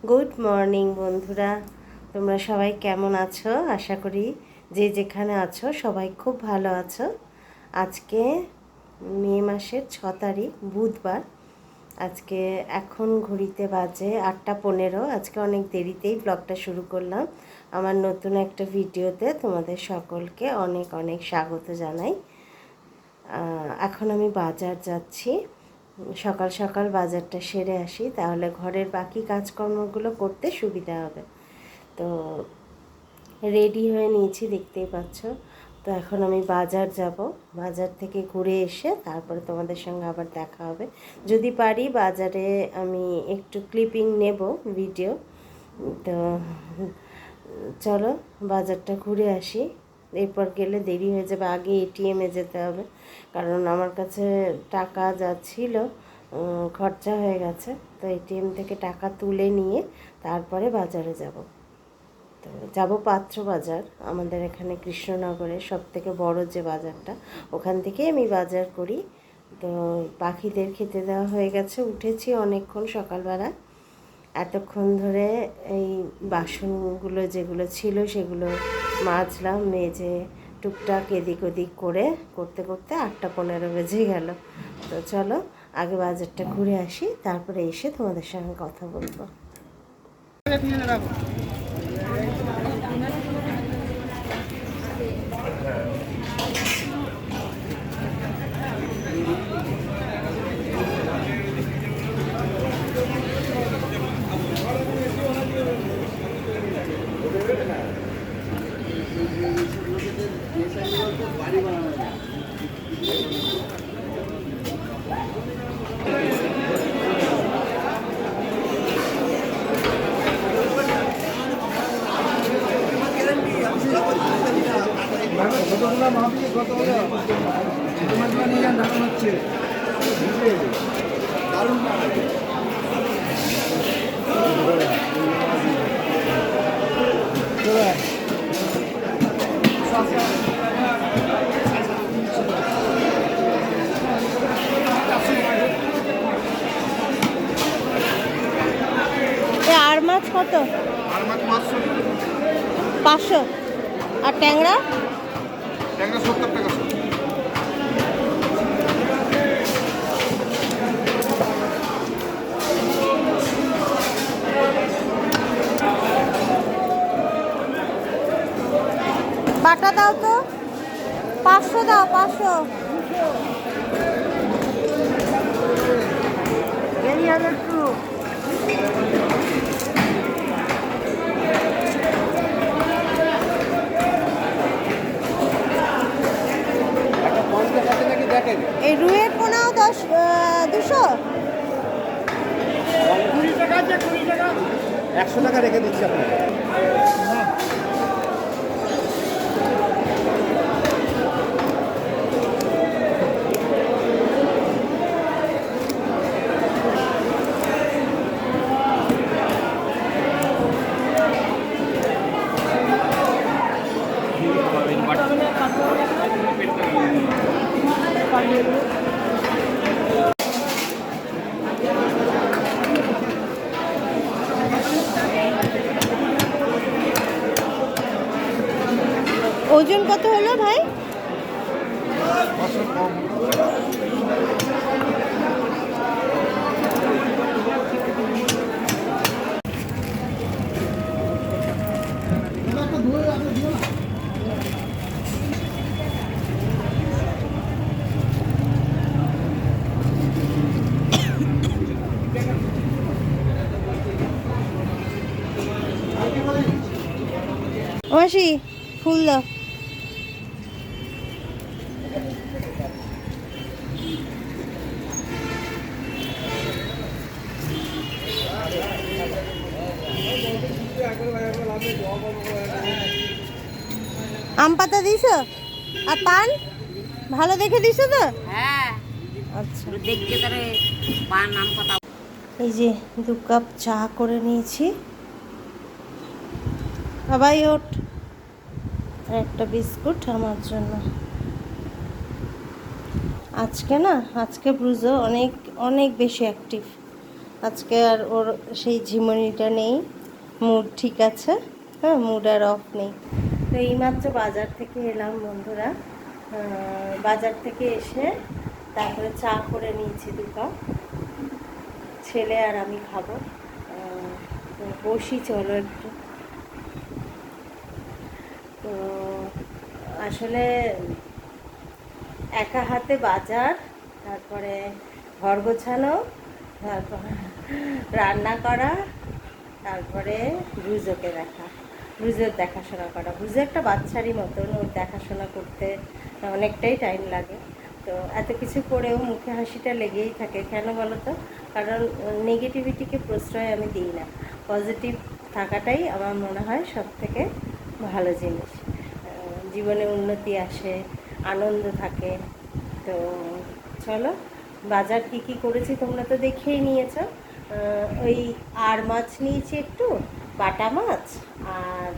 Good morning বন্ধুরা, তোমরা সবাই কেমন আছো? আশা করি যে যেখানে আছো সবাই খুব ভালো আছো। আজকে মে মাসের 6 তারিখ বুধবার। আজকে এখন ঘড়িতে বাজে 8:15। আজকে অনেক দেরিতেই ব্লগটা শুরু করলাম। আমার নতুন একটা ভিডিওতে তোমাদের সকলকে অনেক অনেক স্বাগত জানাই। এখন আমি বাজার যাচ্ছি। সকাল সকাল বাজারটা সেরে আসি, তাহলে ঘরের বাকি কাজকর্মগুলো করতে সুবিধা হবে। তো রেডি হয়ে নিয়েছি, দেখতেই পাচ্ছ। তো এখন আমি বাজার যাব। বাজার থেকে ঘুরে এসে তারপরে তোমাদের সঙ্গে আবার দেখা হবে। যদি পারি বাজারে আমি একটু ক্লিপিং নেব, ভিডিও। তো চলো বাজারটা ঘুরে আসি, এরপর গেলে দেরি হয়ে যাবে। আগে এটিএমে যেতে হবে, কারণ আমার কাছে টাকা যা ছিল খরচা হয়ে গেছে। তো এটিএম থেকে টাকা তুলে নিয়ে তারপরে বাজারে যাব। তো যাব পাত্র বাজার, আমাদের এখানে কৃষ্ণনগরের সবথেকে বড় যে বাজারটা, ওখান থেকেই আমি বাজার করি। তো পাখিদের খেতে দেওয়া হয়ে গেছে, উঠেছি অনেকক্ষণ সকালবেলা। এতক্ষণ ধরে এই বাসনগুলো যেগুলো ছিল সেগুলো মাজলাম, মেজে টুকটাক এদিক ওদিক করতে করতে 8:15 বেজে গেল। তো চলো আগে বাজারটা ঘুরে আসি, তারপরে এসে তোমাদের সঙ্গে কথা বলবো। আর মাছ কত? 500। আর ট্যাংরা? 70 টাকা। বাটা দাও তো, 500 দাও, 500। এই রুইয়ের পোনাও 200। 100 টাকা রেখে দিচ্ছি আপনাকে। ওজন কত হলো ভাই? মাসি ফুল দাও। আম পাতা দিছো আর পান ভালো দেখে দিছো তো? হ্যাঁ, আচ্ছা, দেখতে তারে পান আম পাতা। এই যে 2 কাপ চা করে নিয়েছি। বাবাই ওঠ, আর একটা বিস্কুট আমার জন্য। আজকে ব্রুজো অনেক অনেক বেশি অ্যাক্টিভ। আজকে আর ওর সেই ঝিমুনিটা নেই, মুড ঠিক আছে। হ্যাঁ, মুড আর অফ নেই। তো এইমাত্র বাজার থেকে এলাম বন্ধুরা। বাজার থেকে এসে তারপরে চা করে নিয়েছি 2 কাপ, ছেলে আর আমি খাবো। তো বসি, চলো একটু। তো আসলে একা হাতে বাজার, তারপরে ঘর গোছানো, তারপর রান্না করা, তারপরে ব্রুজোকে ব্রুজোর দেখাশোনা করা। ব্রুজো একটা বাচ্চারই মতন, ওর দেখাশোনা করতে অনেকটাই টাইম লাগে। তো এত কিছু করেও মুখে হাসিটা লেগেই থাকে, কেন বলো তো? কারণ নেগেটিভিটিকে প্রশ্রয় আমি দিই না। পজিটিভ থাকাটাই আমার মনে হয় সব থেকে ভালো জিনিস। জীবনে উন্নতি আসে, আনন্দ থাকে। তো চলো, বাজার কি কি করেছি তোমরা তো দেখেই নিয়েছো। ওই আর মাছ নিয়েছি একটু, বাটা মাছ, আর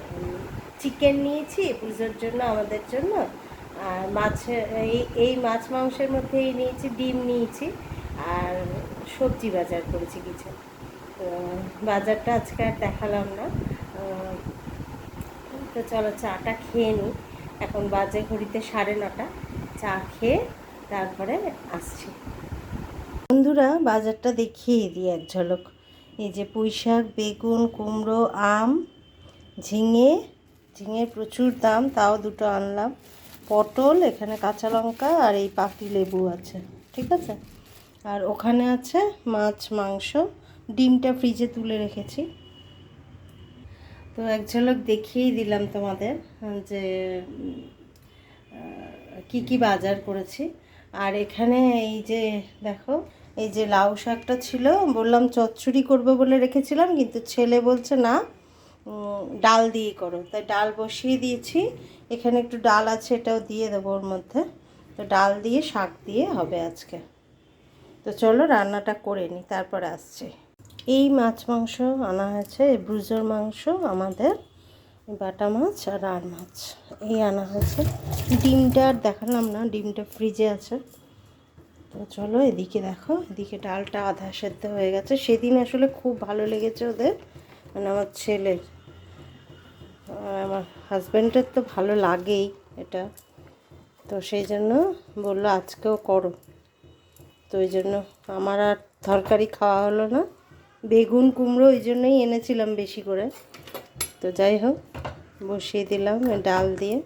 চিকেন নিয়েছি পুজোর জন্য, আমাদের জন্য। আর মাছের এই মাছ মাংসের মধ্যেই নিয়েছি, ডিম নিয়েছি, আর সবজি বাজার করেছি কিছু। তো বাজারটা আজকে আর দেখালাম না। তো চলো চাটা খেয়ে নিই। এখন বাজে ঘড়িতে 9:30। চা খেয়ে তারপরে আসছি। বন্ধুরা, বাজারটা দেখিয়ে দিই এক ঝলক। এই যে পুঁই শাক, বেগুন, কুমড়ো, আম, ঝিঙে প্রচুর দাম, তাও 2টো আনলাম। পটল, এখানে কাঁচা লঙ্কা, আর এই পাতি লেবু আছে, ঠিক আছে। আর ওখানে আছে মাছ মাংস, ডিমটা ফ্রিজে তুলে রেখেছি। তো এক ঝলক দেখিয়েই দিলাম তোমাদের যে কি কি বাজার করেছি। আর এখানে এই যে দেখো, এই যে লাউ শাকটা ছিল, বললাম চচ্চড়ি করবো বলে রেখেছিলাম, কিন্তু ছেলে বলছে না, ডাল দিয়েই করো, তাই ডাল বসিয়ে দিয়েছি। এখানে একটু ডাল আছে, এটাও দিয়ে দেবো ওর মধ্যে। তো ডাল দিয়ে শাক দিয়ে হবে আজকে। তো চলো রান্নাটা করে নিই, তারপরে আসছি। এই মাছ মাংস আনা হয়েছে, এই ব্রুজোর মাংস আমাদের, বাটা মাছ আর আর মাছ এই আনা হয়েছে। ডিমটা আর দেখালাম না, ডিমটা ফ্রিজে আছে। তো চলো এদিকে দেখো, এদিকে ডালটা আধা সেদ্ধ হয়ে গেছে। সেদিন আসলে খুব ভালো লেগেছে ওদের, মানে আমার ছেলের, আমার হাজব্যান্ডের তো ভালো লাগেই এটা। তো সেই জন্য বললো আজকেও করো। তো ওই জন্য আমার আর তরকারি খাওয়া হলো না। বেগুন কুমড়ো ওই জন্যই এনেছিলাম বেশি করে। তো যাই হোক, বসিয়ে দিলাম ডাল দিয়ে।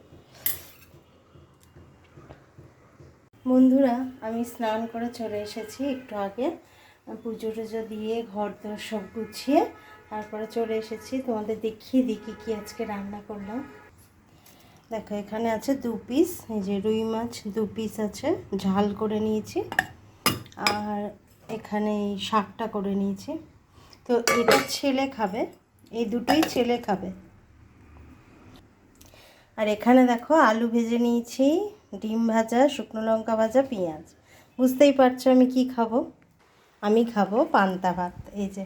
বন্ধুরা, আমি স্নান করে চলে এসেছি একটু আগে, পুজো টুজো দিয়ে ঘর দোর সব গুছিয়ে তারপরে চলে এসেছি। তোমাদের দেখিয়ে দিই কী কী আজকে রান্না করলাম। দেখো, এখানে আছে 2 পিস, এই যে রুই মাছ 2 পিস আছে, ঝাল করে নিয়েছি। আর এখানে এই শাকটা করে নিয়েছি। তো এটা ছেলে খাবে, এই দুটোই ছেলে খাবে। আর এখানে দেখো আলু ভেজে নিয়েছি, ডিম ভাজা, শুকনো লঙ্কা ভাজা, পেঁয়াজ। বুঝতেই পারছো আমি কি খাবো, আমি খাবো পান্তা ভাত। এই যে,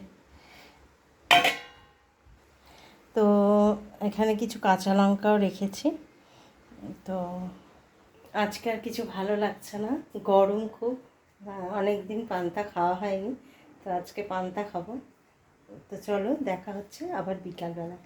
তো এখানে কিছু কাঁচা লঙ্কাও রেখেছি। তো আজকে আর কিছু ভালো লাগছে না, গরম খুব, অনেক দিন পান্তা খাওয়া হয়নি, তো আজকে পান্তা খাবো। তো চলো দেখা হচ্ছে আবার বিকালবেলা।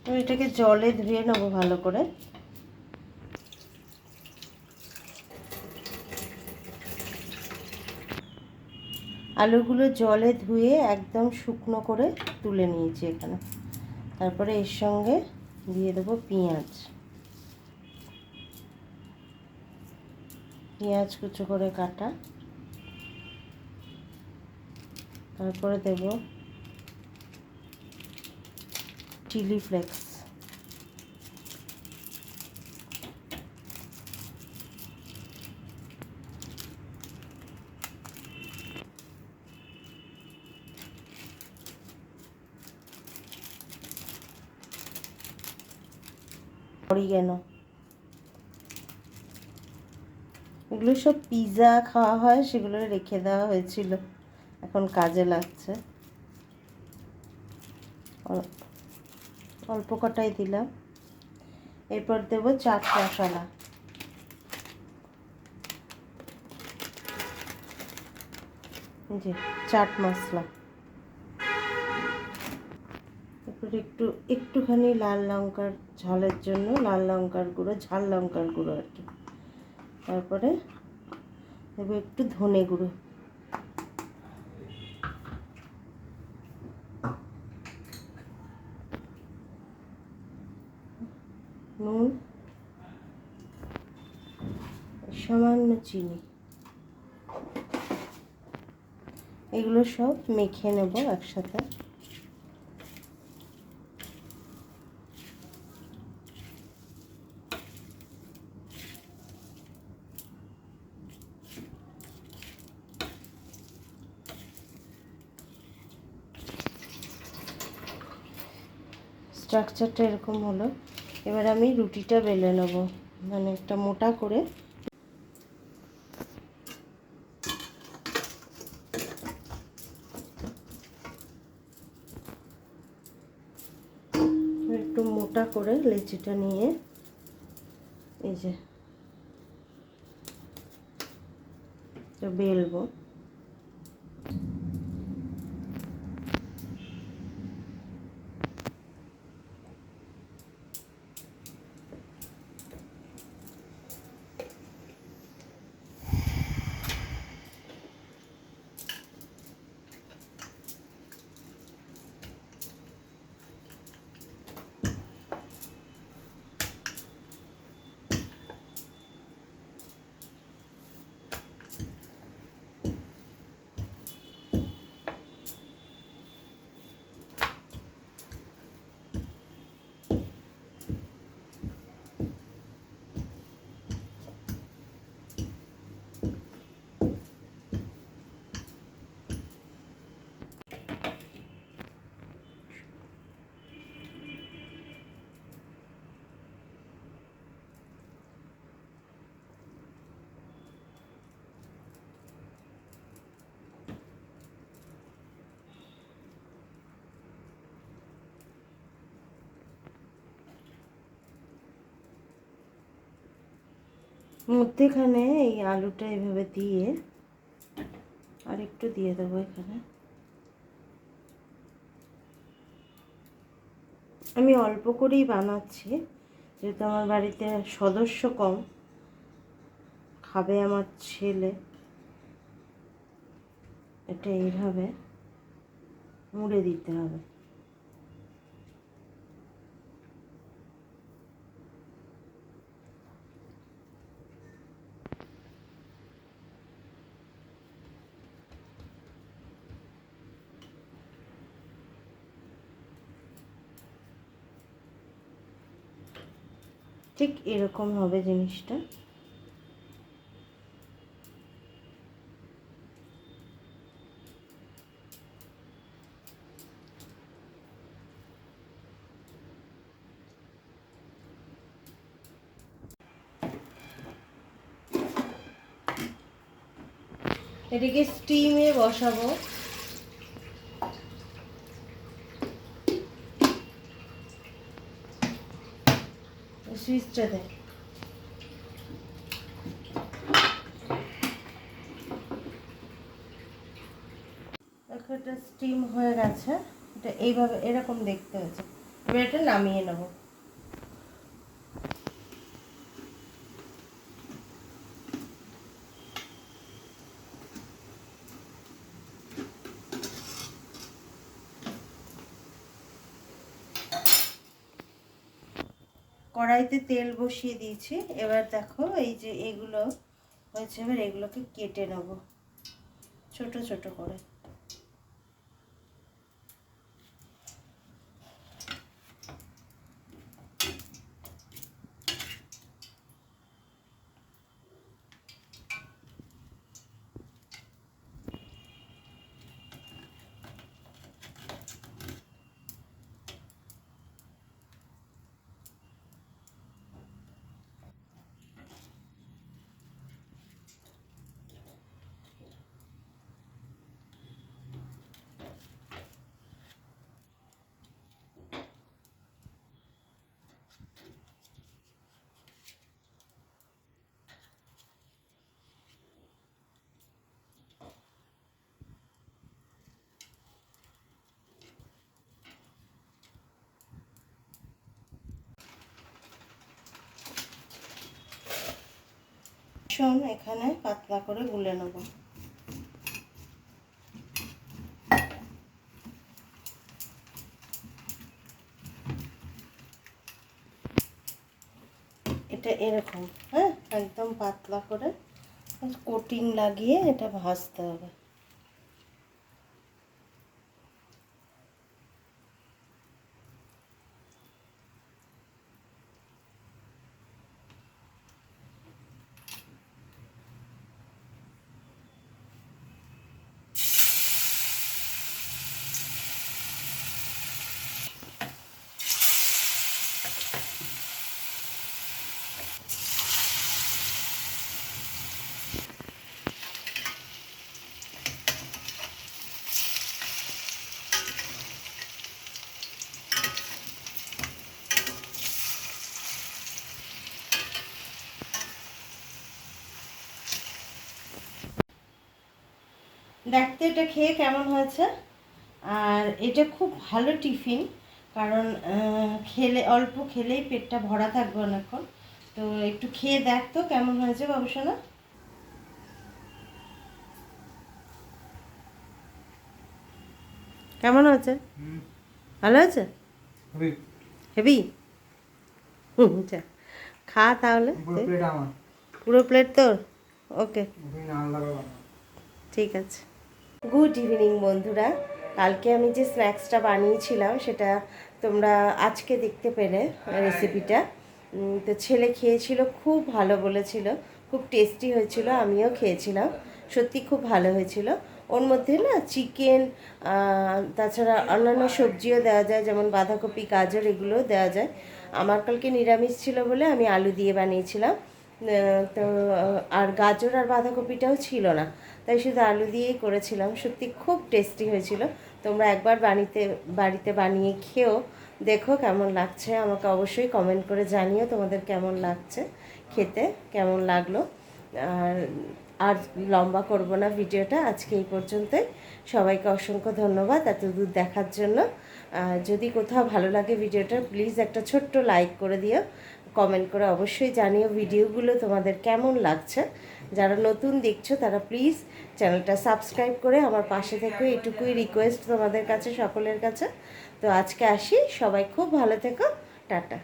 তো এটাকে জলে ধুয়ে নেবো ভালো করে। আলুগুলো জলে ধুয়ে একদম শুকনো করে তুলে নিয়েছি এখানে। তারপরে এর সঙ্গে দিয়ে দেবো পেঁয়াজ, পেঁয়াজ কুচো করে কাটা। তারপরে দেব চিলি ফ্লেক্স, অরিগ্যানো, এগুলো সব পিৎজা খাওয়া হয়, সেগুলো রেখে দেওয়া হয়েছিল, এখন কাজে লাগছে। অল্প কটাই দিলাম। এরপর দেব চাট মশলা, যে চাট মশলা। এরপর একটুখানি লাল লঙ্কার ঝালের জন্য লাল লঙ্কার গুঁড়ো, ঝাল লঙ্কার গুঁড়ো আর কি। তারপরে দেবো একটু ধনে গুঁড়ো, নুন, সামান্য চিনি। এগুলো সব মেখে নেব একসাথে। স্ট্রাকচারটা এরকম হলো। এবার আমি রুটিটা বেলে নেব, মানে একটা মোটা করে। একটু মোটা করে লেচিটা নিয়ে এই যে বেলবো। মধ্যেখানে এই আলুটা এভাবে দিয়ে আর একটু দিয়ে দেবো এখানে। আমি অল্প করেই বানাচ্ছি, যেহেতু আমার বাড়িতে সদস্য কম, খাবে আমার ছেলে। এটা এইভাবে মুড়ে দিতে হবে। ঠিক এরকম হবে জিনিসটা। এটাকে স্টিমে বসাবো। সুইচটা দেয়। একটা স্টিম হয়ে গেছে, এটা এইভাবে এরকম দেখতে হয়েছে। এবার এটা নামিয়ে নেব। কড়াইতে তেল বসিয়ে দিয়েছি। এবার দেখো এই যে এগুলো হয়েছে, এবার এগুলোকে কেটে নেব ছোট ছোট করে। বেসন এখানে পাতলা করে গুলে নেব। এটা এরকম, হ্যাঁ, একদম পাতলা করে কোটিং লাগিয়ে এটা ভাজতে হবে। দেখতে এটা খেয়ে কেমন হয়েছে। আর এটা খুব ভালো টিফিন, কারণ খেলে অল্প খেলেই পেটটা ভরা থাকবে অনেকক্ষণ। তো একটু খেয়ে দেখ তো কেমন হয়েছে বাবুসোনা। কেমন হয়েছে? ভালো হয়েছে? হেভি। আচ্ছা, খা তাহলে। পুরো প্লেট তোর? ওকে, ঠিক আছে। গুড ইভিনিং বন্ধুরা। কালকে আমি যে স্ন্যাক্সটা বানিয়েছিলাম সেটা তোমরা আজকে দেখতে পেলে রেসিপিটা। তো ছেলে খেয়েছিল, খুব ভালো বলেছিল, খুব টেস্টি হয়েছিল, আমিও খেয়েছিলাম, সত্যি খুব ভালো হয়েছিল। ওর মধ্যে না চিকেন, তাছাড়া অন্যান্য সবজিও দেওয়া যায়, যেমন বাঁধাকপি, গাজর, এগুলোও দেওয়া যায়। আমার কালকে নিরামিষ ছিল বলে আমি আলু দিয়ে বানিয়েছিলাম। তো আর গাজর আর বাঁধাকপিটাও ছিল না, তাই শুধু আলু দিয়েই করেছিলাম। সত্যি খুব টেস্টি হয়েছিল। তোমরা একবার বাড়িতে বানিয়ে খেও, দেখো কেমন লাগছে। আমাকে অবশ্যই কমেন্ট করে জানিও তোমাদের কেমন লাগছে, খেতে কেমন লাগলো। আর আর লম্বা করব না ভিডিওটা, আজকে এই পর্যন্তই। সবাইকে অসংখ্য ধন্যবাদ এত দূর দেখার জন্য। যদি কোথাও ভালো লাগে ভিডিওটা, প্লিজ একটা ছোট্ট লাইক করে দিও, কমেন্ট করে অবশ্যই জানিও ভিডিওগুলো তোমাদের কেমন লাগছে। যারা নতুন দেখছো তারা প্লিজ চ্যানেলটা সাবস্ক্রাইব করে আমার পাশে থেকো, এটুকুই রিকোয়েস্ট তোমাদের কাছে, সকলের কাছে। তো আজকে আসি, সবাই খুব ভালো থেকো, টাটা।